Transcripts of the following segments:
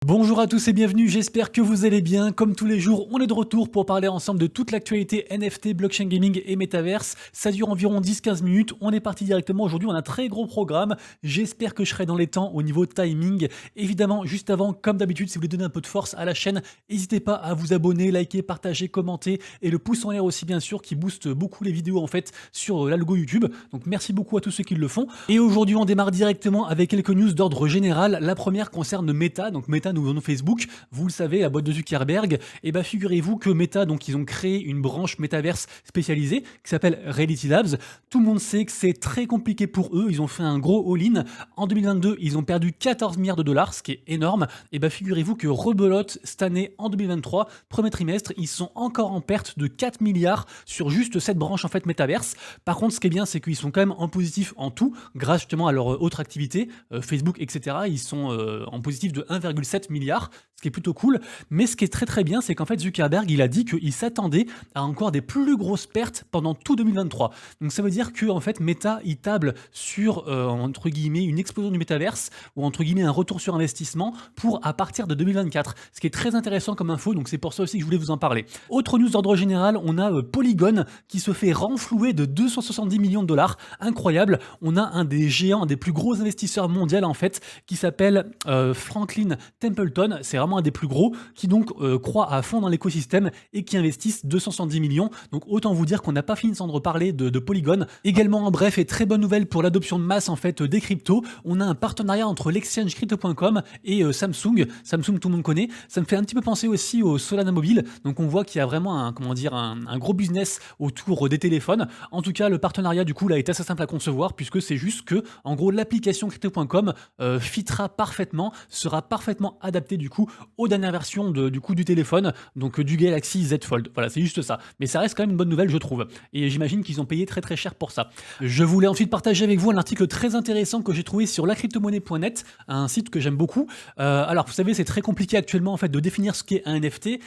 Bonjour à tous et bienvenue, j'espère que vous allez bien. Comme tous les jours, on est de retour pour parler ensemble de toute l'actualité NFT, blockchain gaming et metaverse. Ça dure environ 10-15 minutes. On est parti directement aujourd'hui, on a un très gros programme. J'espère que je serai dans les temps au niveau timing. Évidemment, juste avant, comme d'habitude, si vous voulez donner un peu de force à la chaîne, n'hésitez pas à vous abonner, liker, partager, commenter et le pouce en l'air aussi bien sûr qui booste beaucoup les vidéos en fait sur l'algo YouTube. Donc merci beaucoup à tous ceux qui le font. Et aujourd'hui, on démarre directement avec quelques news d'ordre général. La première concerne Meta. Donc Meta, nous venons Facebook, vous le savez, la boîte de Zuckerberg, et bah figurez-vous que Meta, donc ils ont créé une branche métaverse spécialisée qui s'appelle Reality Labs. Tout le monde sait que c'est très compliqué pour eux, ils ont fait un gros all-in. En 2022, ils ont perdu 14 milliards de dollars, ce qui est énorme. Et bah figurez-vous que rebelote cette année, en 2023, premier trimestre, ils sont encore en perte de 4 milliards sur juste cette branche en fait métaverse. Par contre, ce qui est bien, c'est qu'ils sont quand même en positif en tout, grâce justement à leur autre activité, Facebook, etc. Ils sont en positif de 1,7 milliard, ce qui est plutôt cool. Mais ce qui est très très bien, c'est qu'en fait Zuckerberg, il a dit qu'il s'attendait à encore des plus grosses pertes pendant tout 2023. Donc ça veut dire que en fait Meta, il table sur entre guillemets une explosion du métaverse ou entre guillemets un retour sur investissement pour à partir de 2024. Ce qui est très intéressant comme info, donc c'est pour ça aussi que je voulais vous en parler. Autre news d'ordre général, on a Polygon qui se fait renflouer de 270 millions de dollars. Incroyable. On a un des géants, un des plus gros investisseurs mondiaux en fait, qui s'appelle Franklin Templeton, c'est vraiment un des plus gros, qui donc croit à fond dans l'écosystème et qui investissent 270 millions. Donc autant vous dire qu'on n'a pas fini de reparler de Polygon. Également en bref et très bonne nouvelle pour l'adoption de masse en fait des cryptos, on a un partenariat entre l'exchange crypto.com et Samsung. Samsung tout le monde connaît. Ça me fait un petit peu penser aussi au Solana Mobile. Donc on voit qu'il y a vraiment un gros business autour des téléphones. En tout cas, le partenariat du coup là est assez simple à concevoir puisque c'est juste que en gros l'application crypto.com fitera parfaitement, sera parfaitement adapté du coup aux dernières versions du téléphone, donc du Galaxy Z Fold. Voilà, c'est juste ça. Mais ça reste quand même une bonne nouvelle, je trouve. Et j'imagine qu'ils ont payé très très cher pour ça. Je voulais ensuite partager avec vous un article très intéressant que j'ai trouvé sur lacryptomonnaie.net, un site que j'aime beaucoup. Alors, vous savez, c'est très compliqué actuellement en fait de définir ce qu'est un NFT.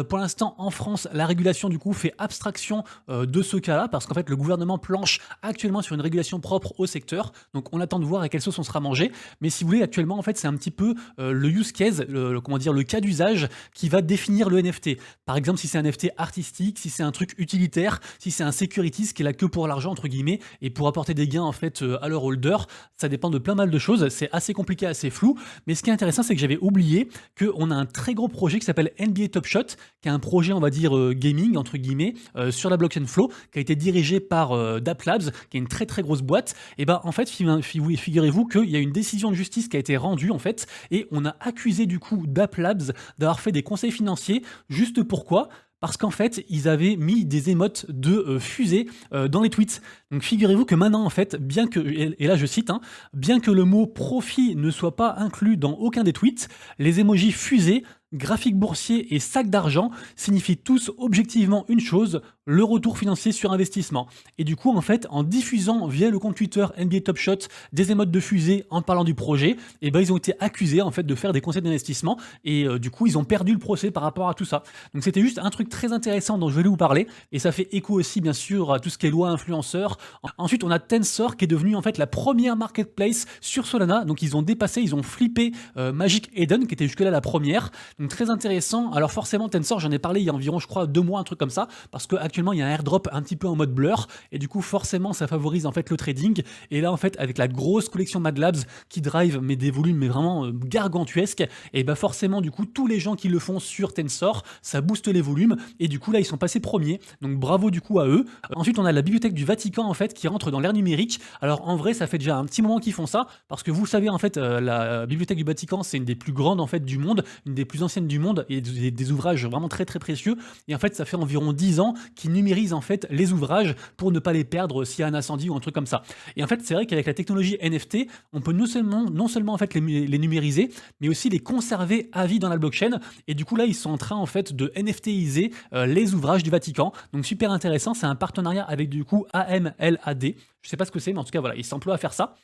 Pour l'instant, en France, la régulation du coup fait abstraction de ce cas-là parce qu'en fait, le gouvernement planche actuellement sur une régulation propre au secteur. Donc, on attend de voir à quelle sauce on sera mangé. Mais si vous voulez, actuellement, en fait, c'est un petit peu le use case, le cas d'usage qui va définir le NFT. Par exemple, si c'est un NFT artistique, si c'est un truc utilitaire, si c'est un securities qui est là que pour l'argent entre guillemets et pour apporter des gains en fait à leur holder, ça dépend de plein mal de choses. C'est assez compliqué, assez flou. Mais ce qui est intéressant, c'est que j'avais oublié qu'on a un très gros projet qui s'appelle NBA Top Shot, qui est un projet, on va dire gaming entre guillemets, sur la blockchain Flow, qui a été dirigé par Dap Labs, qui est une très très grosse boîte. Et ben en fait, figurez-vous qu'il y a une décision de justice qui a été rendue en fait, et on a accusé du coup Dap Labs d'avoir fait des conseils financiers. Juste pourquoi? Parce qu'en fait, ils avaient mis des émotes de fusée dans les tweets. Donc figurez-vous que maintenant, en fait, bien que, et là je cite, hein, bien que le mot profit ne soit pas inclus dans aucun des tweets, les emojis fusée, graphique boursier et sac d'argent signifient tous objectivement une chose, le retour financier sur investissement. Et du coup, en fait, en diffusant via le compte Twitter NBA Top Shot des émotes de fusée en parlant du projet, et ben ils ont été accusés en fait de faire des conseils d'investissement et du coup, ils ont perdu le procès par rapport à tout ça. Donc c'était juste un truc très intéressant dont je voulais vous parler et ça fait écho aussi bien sûr à tout ce qui est loi influenceur. Ensuite, on a Tensor qui est devenu en fait la première marketplace sur Solana. Donc ils ont dépassé, ils ont flippé Magic Eden qui était jusque-là la première. Donc très intéressant. Alors forcément Tensor, j'en ai parlé il y a environ je crois 2 mois, un truc comme ça, parce qu'actuellement il y a un airdrop un petit peu en mode blur, et du coup forcément ça favorise en fait le trading, et là en fait avec la grosse collection Mad Labs qui drive mais des volumes mais vraiment gargantuesques, et bah forcément du coup tous les gens qui le font sur Tensor, ça booste les volumes, et du coup là ils sont passés premiers, donc bravo du coup à eux. Ensuite on a la bibliothèque du Vatican en fait qui rentre dans l'ère numérique. Alors en vrai ça fait déjà un petit moment qu'ils font ça, parce que vous savez en fait la bibliothèque du Vatican c'est une des plus grandes en fait du monde, une des plus anciennes du monde et des ouvrages vraiment très très précieux, et en fait ça fait environ 10 ans qu'ils numérisent en fait les ouvrages pour ne pas les perdre s'il y a un incendie ou un truc comme ça. Et en fait c'est vrai qu'avec la technologie NFT on peut non seulement en fait les numériser mais aussi les conserver à vie dans la blockchain, et du coup là ils sont en train en fait de NFTiser les ouvrages du Vatican, donc super intéressant. C'est un partenariat avec du coup AMLAD, je sais pas ce que c'est mais en tout cas voilà ils s'emploient à faire ça.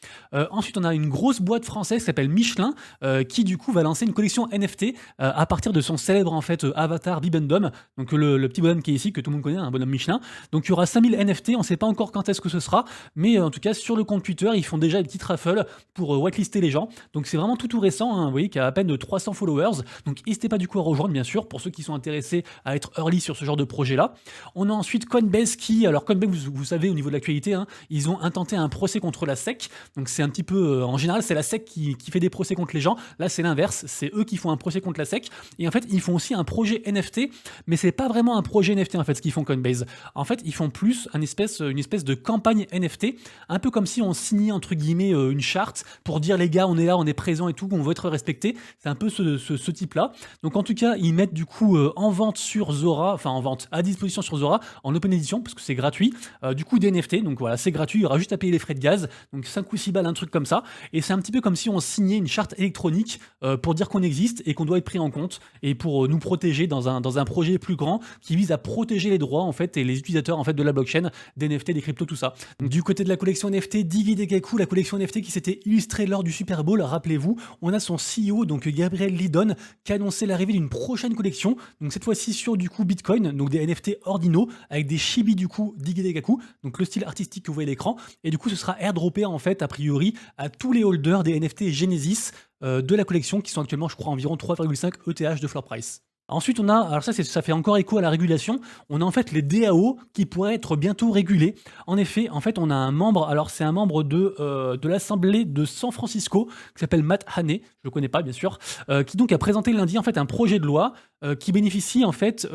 Ensuite on a une grosse boîte française qui s'appelle Michelin qui du coup va lancer une collection NFT à partir de son célèbre en fait avatar Bibendum, donc le petit bonhomme qui est ici, que tout le monde connaît, un bonhomme Michelin. Donc il y aura 5000 NFT, on ne sait pas encore quand est-ce que ce sera, mais en tout cas sur le compte Twitter, ils font déjà des petites raffles pour whitelister les gens. Donc c'est vraiment tout récent, hein, vous voyez, qui a à peine de 300 followers. Donc n'hésitez pas du coup à rejoindre, bien sûr, pour ceux qui sont intéressés à être early sur ce genre de projet-là. On a ensuite Coinbase qui, alors Coinbase, vous savez, au niveau de l'actualité, hein, ils ont intenté un procès contre la SEC. Donc c'est un petit peu, en général, c'est la SEC qui fait des procès contre les gens. Là, c'est l'inverse, c'est eux qui font un procès contre la SEC. Et en fait, ils font aussi un projet NFT, mais c'est pas vraiment un projet NFT en fait, ce qu'ils font Coinbase. En fait, ils font plus une espèce de campagne NFT, un peu comme si on signait entre guillemets une charte pour dire les gars, on est là, on est présent et tout, on veut être respecté. C'est un peu ce type-là. Donc en tout cas, ils mettent du coup en vente sur Zora, enfin en vente à disposition sur Zora, en open edition, parce que c'est gratuit, du coup des NFT. Donc voilà, c'est gratuit, il y aura juste à payer les frais de gaz, donc 5 ou 6 balles, un truc comme ça. Et c'est un petit peu comme si on signait une charte électronique pour dire qu'on existe et qu'on doit être pris en compte et pour nous protéger dans un projet plus grand qui vise à protéger les droits en fait et les utilisateurs en fait de la blockchain, des NFT, des cryptos, tout ça. Donc, du côté de la collection NFT Diggy Degaku, la collection NFT qui s'était illustrée lors du Super Bowl, rappelez-vous, on a son CEO donc Gabriel Lidon qui a annoncé l'arrivée d'une prochaine collection, donc cette fois-ci sur du coup Bitcoin, donc des NFT ordinaux avec des chibi du coup Diggy Degaku, donc le style artistique que vous voyez à l'écran, et du coup ce sera airdroppé en fait a priori à tous les holders des NFT Genesis de la collection qui sont actuellement je crois environ 3,5 ETH de floor price. Ensuite, on a, alors ça fait encore écho à la régulation, on a en fait les DAO qui pourraient être bientôt régulés. En effet, en fait, on a un membre, alors c'est un membre de l'Assemblée de San Francisco qui s'appelle Matt Haney, je le connais pas bien sûr, qui donc a présenté lundi en fait un projet de loi qui bénéficie en fait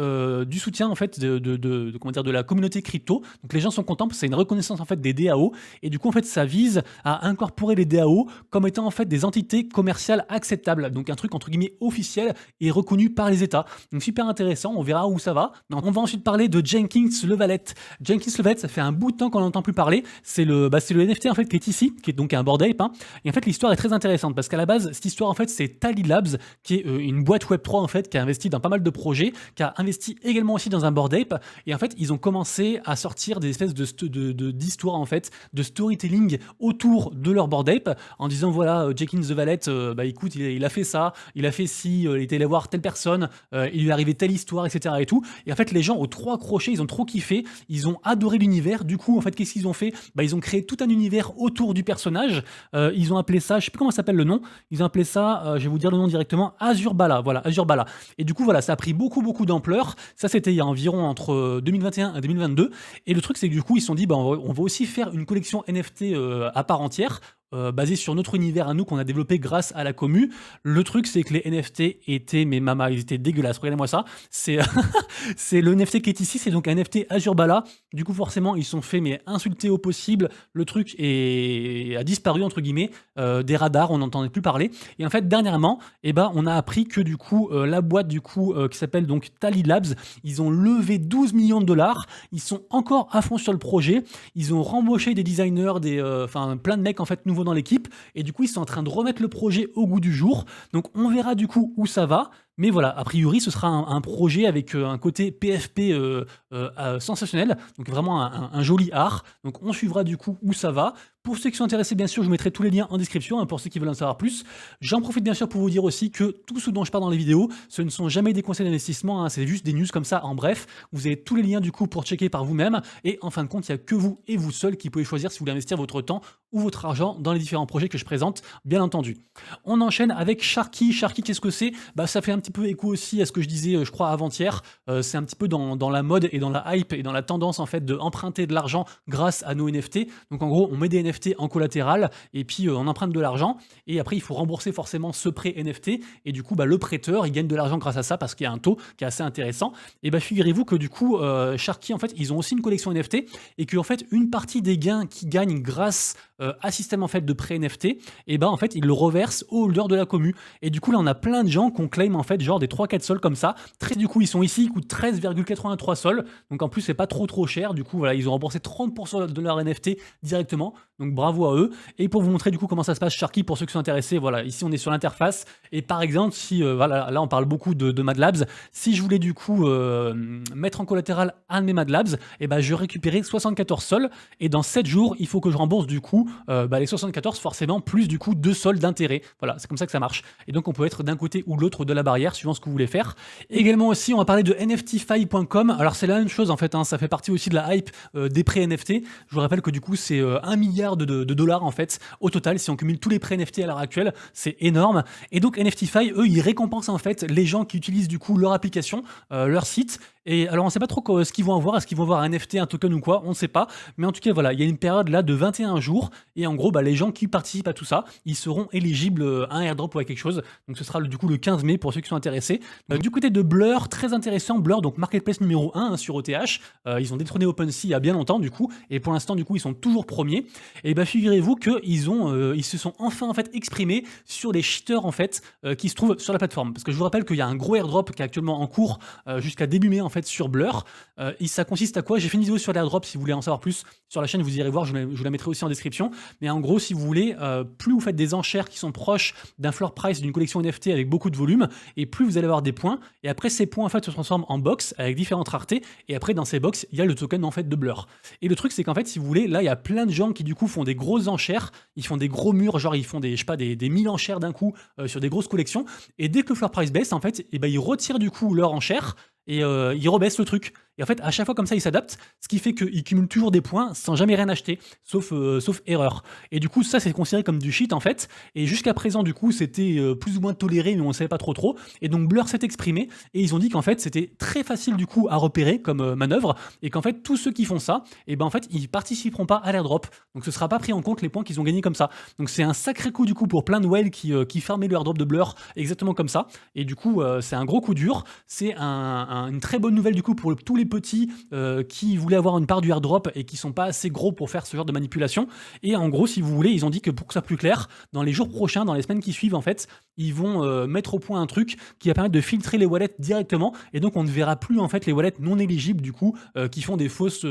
du soutien en fait comment dire, de la communauté crypto. Donc les gens sont contents parce que c'est une reconnaissance en fait des DAO et du coup en fait ça vise à incorporer les DAO comme étant en fait des entités commerciales acceptables, donc un truc entre guillemets officiel et reconnu par les États. Donc super intéressant, on verra où ça va. Donc, on va ensuite parler de Jenkins Levalet. Jenkins Levalet, ça fait un bout de temps qu'on n'entend plus parler. C'est le NFT en fait qui est ici, qui est donc un Bored Ape. Hein. Et en fait l'histoire est très intéressante parce qu'à la base cette histoire en fait c'est Tally Labs qui est une boîte Web3 en fait qui a investi dans pas mal de projets, qui a investi également aussi dans un Bored Ape. Et en fait ils ont commencé à sortir des espèces d'histoires en fait, de storytelling autour de leur Bored Ape en disant voilà Jenkins Levalet, écoute il a fait ça, il a fait ci, il était allé voir telle personne. Il lui est arrivé telle histoire, etc. et tout. Et en fait, les gens aux trois crochets, ils ont trop kiffé, ils ont adoré l'univers. Du coup, en fait, qu'est-ce qu'ils ont fait? Ils ont créé tout un univers autour du personnage. Ils ont appelé ça, je sais plus comment s'appelle le nom. Ils ont appelé ça, je vais vous dire le nom directement, Azurbala. Voilà, Azurbala. Et du coup, voilà, ça a pris beaucoup d'ampleur. Ça, c'était il y a environ entre 2021 et 2022. Et le truc, c'est que du coup, ils se sont dit, on va aussi faire une collection NFT à part entière. Basé sur notre univers à nous qu'on a développé grâce à la commu. Le truc, c'est que les NFT étaient, mais mama, ils étaient dégueulasses. Regardez-moi ça. C'est c'est le NFT qui est ici, c'est donc un NFT Azurbala. Du coup, forcément, ils sont fait mais insultés au possible. Le truc a disparu entre guillemets des radars, on n'entendait plus parler. Et en fait, dernièrement, on a appris que du coup, la boîte du coup qui s'appelle donc Tally Labs, ils ont levé 12 millions de dollars. Ils sont encore à fond sur le projet. Ils ont rembauché des designers, plein de mecs en fait nouveaux dans l'équipe, et du coup ils sont en train de remettre le projet au goût du jour, donc on verra du coup où ça va, mais voilà, a priori ce sera un projet avec un côté PFP sensationnel, donc vraiment un joli art, donc on suivra du coup où ça va. Pour ceux qui sont intéressés, bien sûr, je mettrai tous les liens en description, hein, pour ceux qui veulent en savoir plus. J'en profite bien sûr pour vous dire aussi que tout ce dont je parle dans les vidéos, ce ne sont jamais des conseils d'investissement, hein, c'est juste des news comme ça en bref. Vous avez tous les liens du coup pour checker par vous-même, et en fin de compte, il n'y a que vous et vous seul qui pouvez choisir si vous voulez investir votre temps ou votre argent dans les différents projets que je présente, bien entendu. On enchaîne avec Sharky. Sharky, qu'est-ce que c'est? Ça fait un petit peu écho aussi à ce que je disais, je crois, avant-hier. C'est un petit peu dans la mode et dans la hype et dans la tendance en fait de emprunter de l'argent grâce à nos NFT. Donc en gros, on met des NFT en collatéral et puis on emprunte de l'argent et après il faut rembourser forcément ce prêt NFT et du coup le prêteur il gagne de l'argent grâce à ça parce qu'il y a un taux qui est assez intéressant. Et figurez-vous que du coup Sharky en fait ils ont aussi une collection NFT et que en fait une partie des gains qu'ils gagnent grâce à système en fait de prêt NFT, en fait ils le reversent aux holders de la commu. Et du coup là on a plein de gens qu'on claim en fait genre des 3-4 sols comme ça. Du coup ils sont ici, ils coûtent 13,83 sols. Donc en plus c'est pas trop cher. Du coup voilà, ils ont remboursé 30% de leur NFT directement. Donc bravo à eux. Et pour vous montrer du coup comment ça se passe Sharky, pour ceux qui sont intéressés, voilà, ici on est sur l'interface. Et par exemple, si voilà, là on parle beaucoup de Mad Labs, si je voulais du coup mettre en collatéral un de mes Mad Labs, et ben je récupérais 74 sols. Et dans 7 jours, il faut que je rembourse du coup les 74 forcément, plus du coup 2 sols d'intérêt. Voilà, c'est comme ça que ça marche. Et donc on peut être d'un côté ou l'autre de la barrière suivant ce que vous voulez faire. Également aussi, on va parler de nftfy.com. Alors c'est la même chose en fait, hein, ça fait partie aussi de la hype des prêts NFT. Je vous rappelle que du coup c'est 1 milliard de dollars en fait au total si on cumule tous les prêts NFT à l'heure actuelle, c'est énorme. Et donc nftfy, eux, ils récompensent en fait les gens qui utilisent du coup leur application, leur site. Et alors on sait pas trop ce qu'ils vont avoir, est-ce qu'ils vont avoir un NFT, un token ou quoi, on ne sait pas. Mais en tout cas voilà, il y a une période là de 21 jours et en gros les gens qui participent à tout ça, ils seront éligibles à un airdrop ou à quelque chose. Donc ce sera du coup le 15 mai pour ceux qui sont intéressés. Du côté de Blur, très intéressant, Blur, donc marketplace numéro 1 hein, sur OTH. Ils ont détrôné OpenSea il y a bien longtemps du coup, et pour l'instant du coup ils sont toujours premiers. Et bah figurez-vous qu'ils se sont enfin en fait exprimés sur les cheaters en fait qui se trouvent sur la plateforme. Parce que je vous rappelle qu'il y a un gros airdrop qui est actuellement en cours jusqu'à début mai en fait sur Blur. Et ça consiste à quoi? J'ai fait une vidéo sur l'airdrop si vous voulez en savoir plus sur la chaîne, vous irez voir, je vous la mettrai aussi en description. Mais en gros, si vous voulez, plus vous faites des enchères qui sont proches d'un floor price d'une collection NFT avec beaucoup de volume, et plus vous allez avoir des points. Et après, ces points en fait se transforment en box avec différentes raretés. Et après, dans ces box, il y a le token en fait de Blur. Et le truc, c'est qu'en fait, si vous voulez, là, il y a plein de gens qui du coup font des grosses enchères. Ils font des gros murs, genre ils font des, je sais pas, des 1000 enchères d'un coup sur des grosses collections. Et dès que le floor price baisse, en fait, et ben, ils retirent du coup leur enchère et ils rebaissent le truc. Et en fait, à chaque fois comme ça, ils s'adaptent, ce qui fait qu'ils cumulent toujours des points sans jamais rien acheter, sauf erreur. Et du coup, ça, c'est considéré comme du cheat, en fait. Et jusqu'à présent, du coup, c'était plus ou moins toléré, mais on ne savait pas trop. Et donc, Blur s'est exprimé, et ils ont dit qu'en fait, c'était très facile, du coup, à repérer comme manœuvre, et qu'en fait, tous ceux qui font ça, et ben en fait, ils participeront pas à l'airdrop. Donc, ce sera pas pris en compte les points qu'ils ont gagnés comme ça. Donc, c'est un sacré coup, du coup, pour plein de whales qui fermaient le airdrop de Blur exactement comme ça. Et du coup, c'est un gros coup dur. C'est une très bonne nouvelle, du coup, pour tous les petits qui voulaient avoir une part du airdrop et qui sont pas assez gros pour faire ce genre de manipulation. Et en gros, si vous voulez, ils ont dit que pour que ça soit plus clair, dans les jours prochains, dans les semaines qui suivent, en fait, ils vont mettre au point un truc qui va permettre de filtrer les wallets directement. Et donc, on ne verra plus en fait les wallets non éligibles du coup qui font des fausses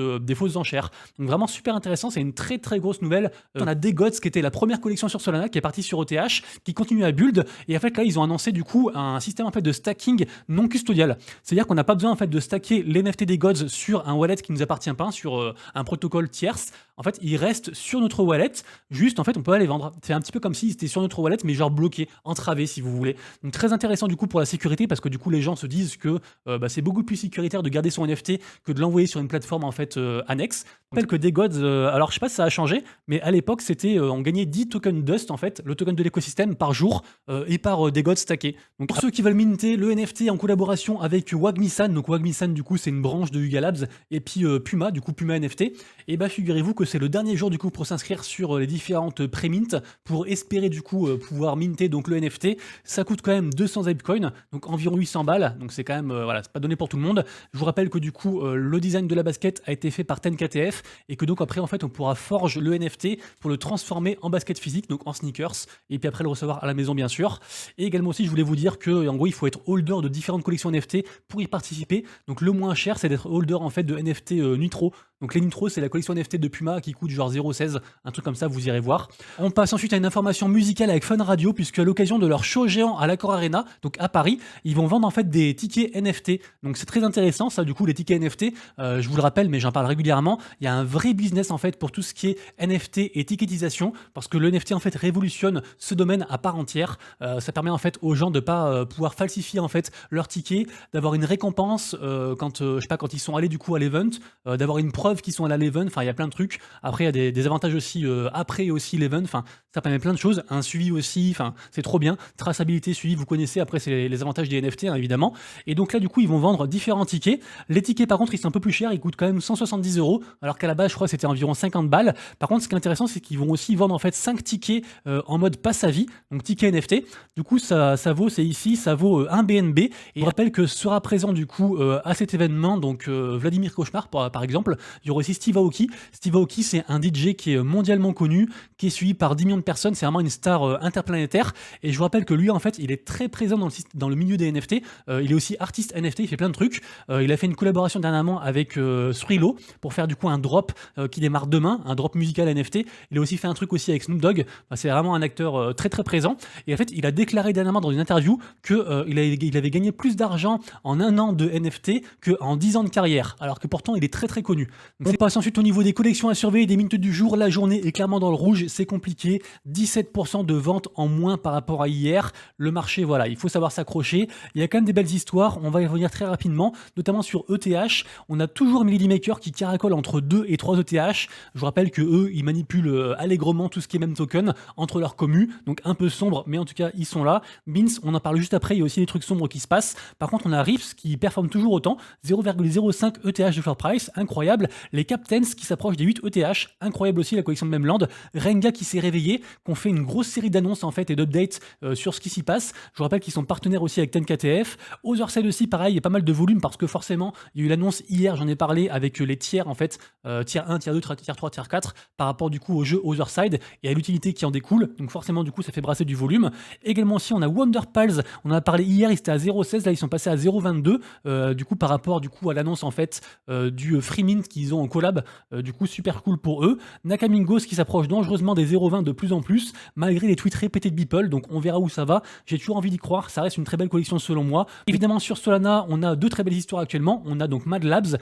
enchères. Donc vraiment super intéressant. C'est une très très grosse nouvelle. On a Degods qui était la première collection sur Solana qui est partie sur ETH, qui continue à build. Et en fait là, ils ont annoncé du coup un système en fait de stacking non custodial. C'est-à-dire qu'on n'a pas besoin en fait de stacker les NFT des Gods sur un wallet qui nous appartient pas, sur un protocole tierce. En fait, ils restent sur notre wallet. Juste, en fait, on peut pas les vendre. C'est un petit peu comme s'ils étaient sur notre wallet, mais genre bloqués, entravés, si vous voulez. Donc très intéressant du coup pour la sécurité, parce que du coup, les gens se disent que c'est beaucoup plus sécuritaire de garder son NFT que de l'envoyer sur une plateforme en fait annexe. Je rappelle que des Gods, alors je sais pas si ça a changé, mais à l'époque, c'était on gagnait 10 tokens Dust en fait, le token de l'écosystème par jour et par des Gods stackés. Donc pour ceux qui veulent minter le NFT en collaboration avec Wagmi-san, donc Wagmi-san du coup c'est une branche de Yuga Labs, et puis Puma, du coup Puma NFT, et bah figurez-vous que c'est le dernier jour du coup pour s'inscrire sur les différentes pré-mint pour espérer du coup pouvoir minter donc le NFT. Ça coûte quand même 200 Apecoin, donc environ 800 balles, donc c'est quand même voilà, c'est pas donné pour tout le monde. Je vous rappelle que du coup le design de la basket a été fait par TenKTF et que donc après en fait on pourra forge le NFT pour le transformer en basket physique, donc en sneakers, et puis après le recevoir à la maison bien sûr. Et également aussi je voulais vous dire que en gros il faut être holder de différentes collections NFT pour y participer. Donc le moins cher c'est d'être holder en fait de NFT Nitro. Donc les Nitro, c'est la collection NFT de Puma qui coûte genre 0,16, un truc comme ça, vous irez voir. On passe ensuite à une information musicale avec Fun Radio, puisque à l'occasion de leur show géant à l'Accor Arena, donc à Paris, ils vont vendre en fait des tickets NFT. Donc c'est très intéressant ça, du coup les tickets NFT, je vous le rappelle, mais j'en parle régulièrement, il y a un vrai business en fait pour tout ce qui est NFT et ticketisation, parce que le NFT en fait révolutionne ce domaine à part entière. Ça permet en fait aux gens de pas pouvoir falsifier en fait leurs tickets, d'avoir une récompense quand je sais pas, quand ils sont allés du coup à l'event, d'avoir une preuve qui sont allés à l'event, enfin il y a plein de trucs. Après il y a des avantages aussi après aussi l'event, enfin ça permet plein de choses, un suivi aussi, enfin c'est trop bien, traçabilité, suivi, vous connaissez, après c'est les avantages des NFT hein, évidemment. Et donc là du coup ils vont vendre différents tickets. Les tickets par contre ils sont un peu plus chers, ils coûtent quand même 170 €, alors qu'à la base je crois que c'était environ 50 balles. Par contre ce qui est intéressant c'est qu'ils vont aussi vendre en fait 5 tickets en mode passe à vie, donc tickets NFT. Du coup ça vaut, c'est ici, ça vaut 1 BNB. Et je rappelle que sera présent du coup à cet événement donc Vladimir Cauchemar par exemple, Il y aura aussi Steve Aoki. Steve Aoki, c'est un DJ qui est mondialement connu, qui est suivi par 10 millions de personnes. C'est vraiment une star interplanétaire. Et je vous rappelle que lui, en fait, il est très présent dans le milieu des NFT. Il est aussi artiste NFT, il fait plein de trucs. Il a fait une collaboration dernièrement avec Thrilo pour faire du coup un drop qui démarre demain, un drop musical NFT. Il a aussi fait un truc aussi avec Snoop Dogg. C'est vraiment un acteur très très présent. Et en fait, il a déclaré dernièrement dans une interview qu'il avait gagné plus d'argent en un an de NFT qu'en 10 ans de carrière, alors que pourtant il est très très connu. Donc, on passe ensuite au niveau des collections à surveiller, des minutes du jour. La journée est clairement dans le rouge, c'est compliqué. 17% de ventes en moins par rapport à hier. Le marché, voilà, il faut savoir s'accrocher. Il y a quand même des belles histoires, on va y revenir très rapidement, notamment sur ETH. On a toujours Melody Maker qui caracole entre 2 et 3 ETH. Je vous rappelle que eux, ils manipulent allègrement tout ce qui est même token entre leurs commus, donc un peu sombre, mais en tout cas, ils sont là. Beans, on en parle juste après, il y a aussi des trucs sombres qui se passent. Par contre, on a Riffs qui performe toujours autant, 0,05 ETH de floor price, incroyable. Les Captains qui s'approchent des 8 ETH, incroyable aussi la collection de Memland. Renga qui s'est réveillé, qu'on fait une grosse série d'annonces en fait et d'updates sur ce qui s'y passe. Je vous rappelle qu'ils sont partenaires aussi avec 10KTF. Otherside aussi, pareil, il y a pas mal de volume parce que forcément, il y a eu l'annonce hier, j'en ai parlé avec les tiers en fait, tier 1, tier 2, tier 3, tier 4, par rapport du coup au jeu Otherside et à l'utilité qui en découle. Donc forcément, du coup, ça fait brasser du volume. Également aussi, on a Wonder Pals, on en a parlé hier, ils étaient à 0,16, là ils sont passés à 0,22, du coup par rapport du coup à l'annonce en fait du free mint qu'ils ont en collab, du coup super cool pour eux. Nakamingos qui s'approche dangereusement des 0,20 de plus en plus, malgré les tweets répétés de Beeple, donc on verra où ça va. J'ai toujours envie d'y croire, ça reste une très belle collection selon moi. Évidemment sur Solana, on a deux très belles histoires actuellement. On a donc Mad Labs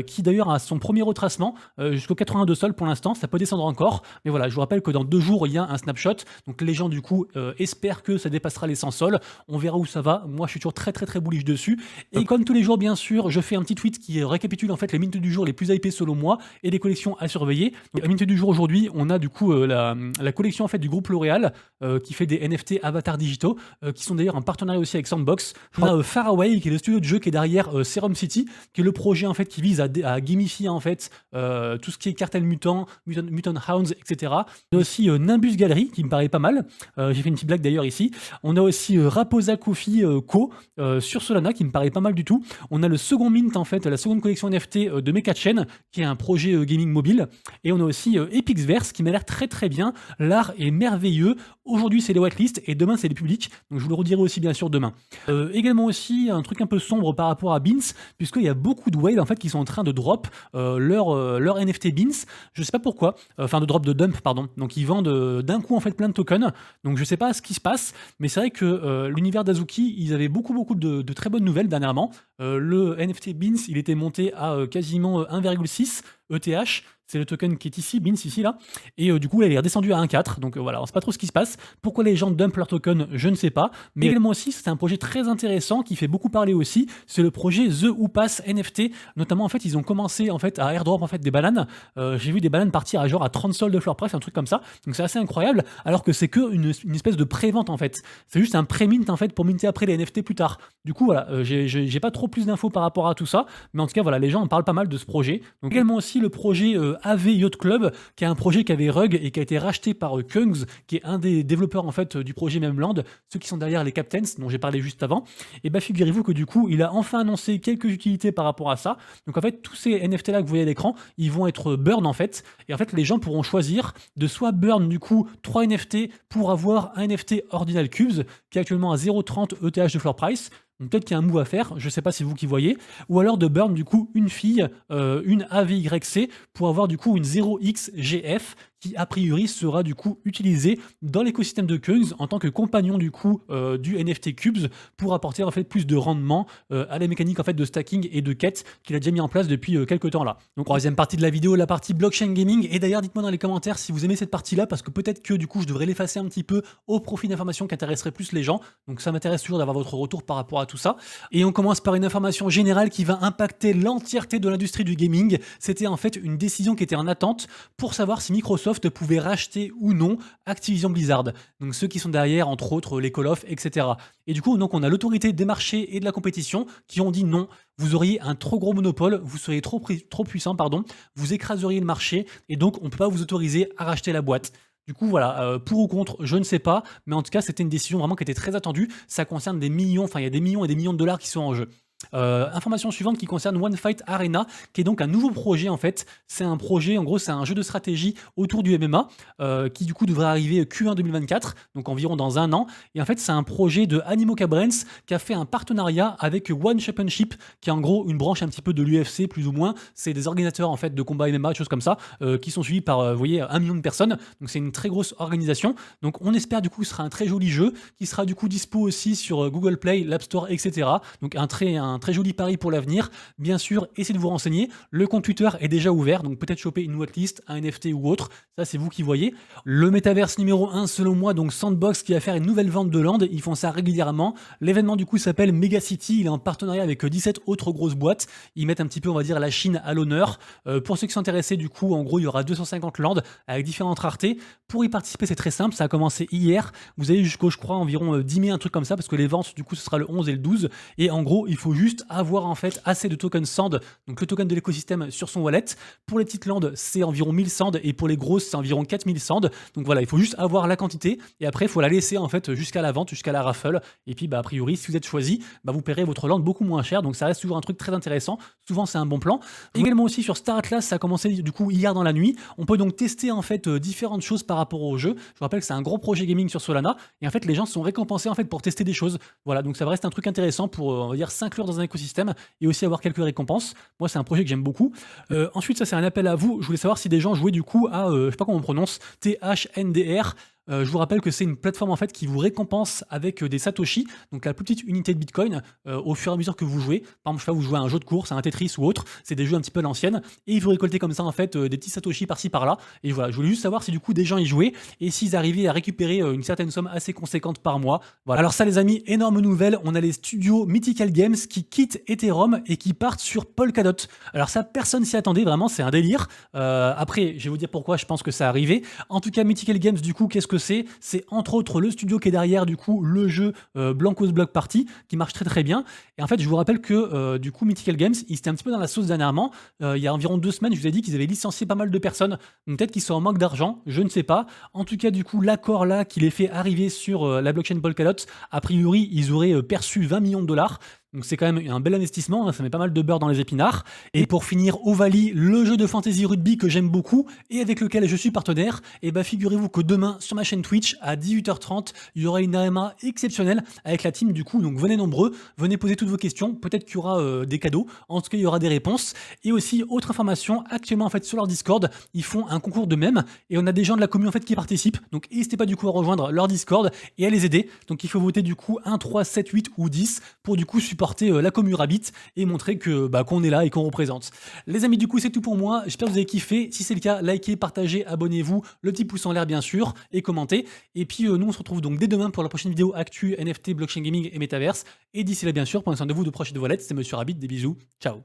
qui d'ailleurs a son premier retracement jusqu'au 82 sols pour l'instant, ça peut descendre encore, mais voilà, je vous rappelle que dans 2 jours il y a un snapshot, donc les gens du coup espèrent que ça dépassera les 100 sols. On verra où ça va. Moi je suis toujours très très très bullish dessus. Et comme tous les jours bien sûr, je fais un petit tweet qui récapitule en fait les minutes du jour les plus hypées selon moi et les collections à surveiller. Donc, la minute du jour aujourd'hui, on a du coup la collection en fait du groupe L'Oréal qui fait des NFT avatars digitaux qui sont d'ailleurs en partenariat aussi avec Sandbox. On a Faraway qui est le studio de jeu qui est derrière Serum City, qui est le projet en fait qui vise à gamifier en fait tout ce qui est cartel mutant Hounds, etc. On a aussi Nimbus Gallery qui me paraît pas mal. J'ai fait une petite blague d'ailleurs ici. On a aussi Raposa Coffee Co sur Solana qui me paraît pas mal du tout. On a le second mint en fait, la seconde collection NFT de Mekachen qui est un projet gaming mobile. Et on a aussi Epixverse qui m'a l'air très très bien. L'art est merveilleux. Aujourd'hui c'est les whitelists et demain c'est les publics. Donc je vous le redirai aussi bien sûr demain. Également aussi un truc un peu sombre par rapport à Beans, puisqu'il y a beaucoup de whales en fait qui sont en train de drop leur NFT Beans. Je sais pas pourquoi. Enfin de drop de dump pardon. Donc ils vendent d'un coup en fait plein de tokens. Donc je sais pas ce qui se passe, mais c'est vrai que l'univers d'Azuki, ils avaient beaucoup de très bonnes nouvelles dernièrement. Le NFT Beans, il était monté à quasiment 1,6 ETH. C'est le token qui est ici, Beans, ici, là. Et du coup, là, il est redescendu à 1,4. Donc voilà, on sait pas trop ce qui se passe. Pourquoi les gens dumpent leur token, je ne sais pas. Mais également aussi, c'est un projet très intéressant qui fait beaucoup parler aussi. C'est le projet The Upas NFT. Notamment, en fait, ils ont commencé en fait, à airdrop en fait, des bananes. J'ai vu des bananes partir à genre à 30 sols de floor price, un truc comme ça. Donc c'est assez incroyable. Alors que c'est que une espèce de pré-vente en fait. C'est juste un pré-mint en fait pour minter après les NFT plus tard. Du coup, voilà, j'ai pas trop plus d'infos par rapport à tout ça. Mais en tout cas, voilà, les gens en parlent pas mal de ce projet. Donc également aussi le projet AV Yacht Club, qui est un projet qui avait Rug et qui a été racheté par Kungs, qui est un des développeurs en fait du projet Memland, ceux qui sont derrière les Captains dont j'ai parlé juste avant. Et bah figurez-vous que du coup, il a enfin annoncé quelques utilités par rapport à ça. Donc en fait, tous ces NFT là que vous voyez à l'écran, ils vont être burn en fait. Et en fait, les gens pourront choisir de soit burn du coup 3 NFT pour avoir un NFT Ordinal Cubes, qui est actuellement à 0,30 ETH de floor price. Donc peut-être qu'il y a un move à faire, je ne sais pas si c'est vous qui voyez, ou alors de burn du coup une fille, une AVYC, pour avoir du coup une 0xGF qui a priori sera du coup utilisée dans l'écosystème de Kungs en tant que compagnon du coup du NFT Cubes pour apporter en fait plus de rendement à la mécanique en fait de stacking et de quête qu'il a déjà mis en place depuis quelques temps là. Donc troisième partie de la vidéo, la partie blockchain gaming, et d'ailleurs dites-moi dans les commentaires si vous aimez cette partie là parce que peut-être que du coup je devrais l'effacer un petit peu au profit d'informations qui intéresseraient plus les gens. Donc ça m'intéresse toujours d'avoir votre retour par rapport à tout ça. Et on commence par une information générale qui va impacter l'entièreté de l'industrie du gaming. C'était en fait une décision qui était en attente pour savoir si Microsoft pouvait racheter ou non Activision Blizzard. Donc ceux qui sont derrière, entre autres, les Call of, etc. Et du coup, donc on a l'autorité des marchés et de la compétition qui ont dit non, vous auriez un trop gros monopole, vous seriez trop puissant, pardon, vous écraseriez le marché et donc on ne peut pas vous autoriser à racheter la boîte. Du coup, voilà, pour ou contre, je ne sais pas, mais en tout cas, c'était une décision vraiment qui était très attendue. Ça concerne des millions, enfin, il y a des millions et des millions de dollars qui sont en jeu. Information suivante qui concerne One Fight Arena, qui est donc un nouveau projet en fait. C'est un projet, en gros, c'est un jeu de stratégie autour du MMA, qui du coup devrait arriver Q1 2024, donc environ dans un an. Et en fait, c'est un projet de Animoca Brands qui a fait un partenariat avec One Championship, qui est en gros une branche un petit peu de l'UFC plus ou moins. C'est des organisateurs en fait de combats MMA, des choses comme ça, qui sont suivis par, vous voyez, 1 million de personnes. Donc c'est une très grosse organisation. Donc on espère du coup que ce sera un très joli jeu, qui sera du coup dispo aussi sur Google Play, l'App Store, etc. Donc un très joli pari pour l'avenir. Bien sûr, essayez de vous renseigner. Le compte Twitter est déjà ouvert, donc peut-être choper une whitelist, un NFT ou autre. Ça, c'est vous qui voyez. Le métaverse numéro 1, selon moi, donc Sandbox, qui va faire une nouvelle vente de land. Ils font ça régulièrement. L'événement, du coup, s'appelle Megacity. Il est en partenariat avec 17 autres grosses boîtes. Ils mettent un petit peu, on va dire, la Chine à l'honneur. Pour ceux qui sont intéressés, du coup, en gros, il y aura 250 lands avec différentes raretés. Pour y participer, c'est très simple. Ça a commencé hier. Vous avez jusqu'au, je crois, environ 10 mai, un truc comme ça, parce que les ventes, du coup, ce sera le 11 et le 12. Et en gros, il faut juste avoir en fait assez de tokens Sand, donc le token de l'écosystème sur son wallet. Pour les petites landes, c'est environ 1000 Sand et pour les grosses, c'est environ 4000 Sand. Donc voilà, il faut juste avoir la quantité et après, il faut la laisser en fait jusqu'à la vente, jusqu'à la raffle. Et puis, a priori, si vous êtes choisi, vous paierez votre land beaucoup moins cher. Donc ça reste toujours un truc très intéressant. Souvent, c'est un bon plan. Également aussi sur Star Atlas, ça a commencé du coup hier dans la nuit. On peut donc tester en fait différentes choses par rapport au jeu. Je vous rappelle que c'est un gros projet gaming sur Solana et en fait, les gens sont récompensés en fait pour tester des choses. Voilà, donc ça reste un truc intéressant pour, on va dire, s'inclure dans un écosystème et aussi avoir quelques récompenses. Moi, c'est un projet que j'aime beaucoup. Ensuite, ça, c'est un appel à vous. Je voulais savoir si des gens jouaient du coup à, je sais pas comment on prononce, THNDR. Je vous rappelle que c'est une plateforme en fait qui vous récompense avec des Satoshi, donc la plus petite unité de Bitcoin, au fur et à mesure que vous jouez. Par exemple, je sais pas, vous jouez à un jeu de course, à un Tetris ou autre, c'est des jeux un petit peu à l'ancienne, et vous récoltez comme ça en fait des petits Satoshi par-ci par-là. Et voilà, je voulais juste savoir si du coup des gens y jouaient et s'ils arrivaient à récupérer une certaine somme assez conséquente par mois. Voilà. Alors ça les amis, énorme nouvelle, on a les studios Mythical Games qui quittent Ethereum et qui partent sur Polkadot. Alors ça, personne s'y attendait, vraiment, c'est un délire. Après, je vais vous dire pourquoi je pense que ça arrivait. En tout cas, Mythical Games, du coup, qu'est-ce que c'est? C'est entre autres le studio qui est derrière, du coup, le jeu Blancos Block Party, qui marche très très bien. Et en fait, je vous rappelle que, du coup, Mythical Games, ils étaient un petit peu dans la sauce dernièrement. Il y a environ 2 semaines, je vous ai dit qu'ils avaient licencié pas mal de personnes. Donc peut-être qu'ils sont en manque d'argent, je ne sais pas. En tout cas, du coup, l'accord là qui les fait arriver sur la blockchain Polkadot, a priori, ils auraient perçu 20 millions de dollars. Donc c'est quand même un bel investissement, hein, ça met pas mal de beurre dans les épinards. Et pour finir, Ovalie, le jeu de fantasy rugby que j'aime beaucoup et avec lequel je suis partenaire, et figurez-vous que demain sur ma chaîne Twitch à 18h30, il y aura une AMA exceptionnelle avec la team du coup, donc venez nombreux, venez poser toutes vos questions, peut-être qu'il y aura des cadeaux, en tout cas il y aura des réponses. Et aussi, autre information, actuellement en fait sur leur Discord, ils font un concours de mèmes et on a des gens de la commune en fait qui participent, donc n'hésitez pas du coup à rejoindre leur Discord et à les aider. Donc il faut voter du coup 1, 3, 7, 8 ou 10 pour du coup supporter la commu Rabbit et montrer que qu'on est là et qu'on représente. Les amis, du coup c'est tout pour moi, j'espère que vous avez kiffé. Si c'est le cas, likez, partagez, abonnez-vous, le petit pouce en l'air bien sûr et commentez. Et puis nous on se retrouve donc dès demain pour la prochaine vidéo actu NFT, blockchain gaming et metaverse. Et d'ici là bien sûr, prenez soin de vous, de proches et de vos lettres, c'est Monsieur Rabbit, des bisous, ciao.